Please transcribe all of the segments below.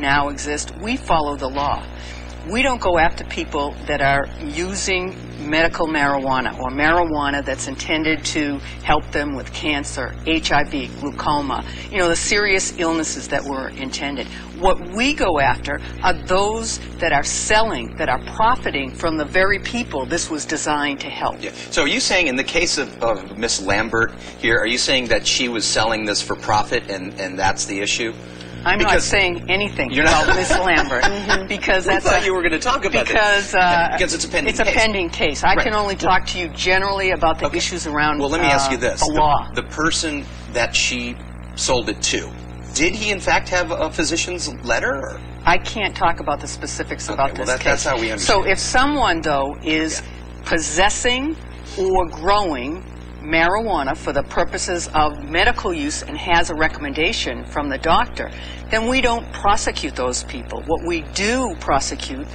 now exist, we follow the law. We don't go after people that are using medical marijuana or marijuana that's intended to help them with cancer, HIV, glaucoma, you know, the serious illnesses that were intended. What we go after are those that are selling, that are profiting from the very people this was designed to help. Yeah. So are you saying in the case of Miss Lambert here, are you saying that she was selling this for profit and that's the issue? I'm not saying anything about Miss Lambert because that's. I thought you were going to talk about because it's a pending case. It's a pending case. I can only talk to you generally about the issues around. Well, let me ask you this: the law. The person that she sold it to, did he in fact have a physician's letter? Or? I can't talk about the specifics about this case. That's how we understand. So if someone though is possessing or growing marijuana for the purposes of medical use and has a recommendation from the doctor, then we don't prosecute those people. What we do prosecute,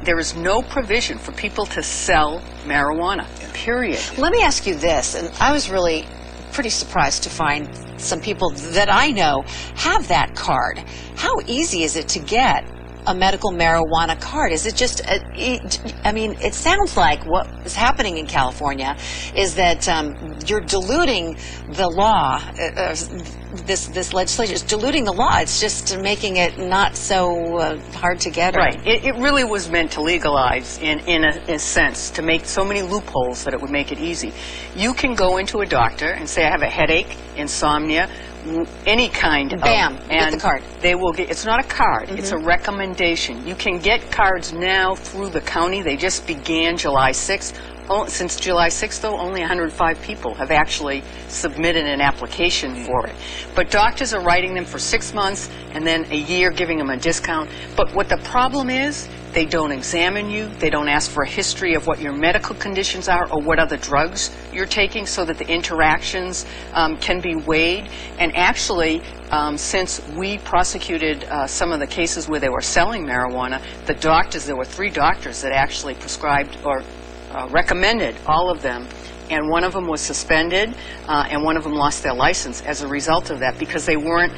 there is no provision for people to sell marijuana, period. Let me ask you this, and I was really pretty surprised to find some people that I know have that card. How easy is it to get a medical marijuana card? Is it just, I mean, it sounds like what is happening in California is that you're diluting the law. This legislation is diluting the law. It's just making it not so hard to get. Right. It really was meant to legalize in a sense, to make so many loopholes that it would make it easy. You can go into a doctor and say, I have a headache, insomnia, any kind of, and get the card. They will get. It's not a card. It's a recommendation. You can get cards now through the county. They just began July 6th. Since July 6th, though, only 105 people have actually submitted an application for it. But doctors are writing them for 6 months and then a year, giving them a discount. But what the problem is, they don't examine you. They don't ask for a history of what your medical conditions are or what other drugs you're taking so that the interactions can be weighed. And actually, since we prosecuted some of the cases where they were selling marijuana, the doctors, there were 3 doctors that actually prescribed or recommended all of them, and one of them was suspended and one of them lost their license as a result of that because they weren't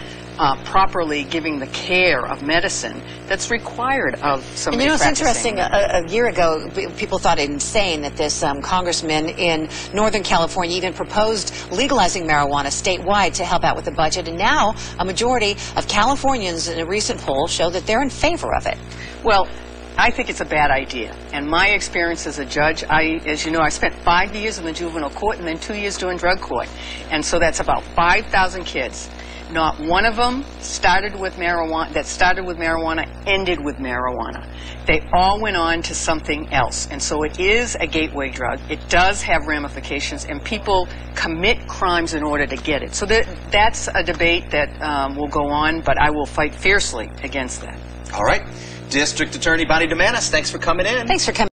properly giving the care of medicine that's required of somebody. And you know, it's practicing. interesting, a year ago people thought it insane that this congressman in Northern California even proposed legalizing marijuana statewide to help out with the budget, and now a majority of Californians in a recent poll show that they're in favor of it. Well, I think it's a bad idea. And my experience as a judge, as you know, I spent 5 years in the juvenile court and then 2 years doing drug court. And so that's about 5,000 kids. Not one of them started with marijuana, ended with marijuana. They all went on to something else. And so it is a gateway drug. It does have ramifications, and people commit crimes in order to get it. So that's a debate that will go on, but I will fight fiercely against that. All right. District Attorney Bonnie Dumanis, thanks for coming in. Thanks for coming.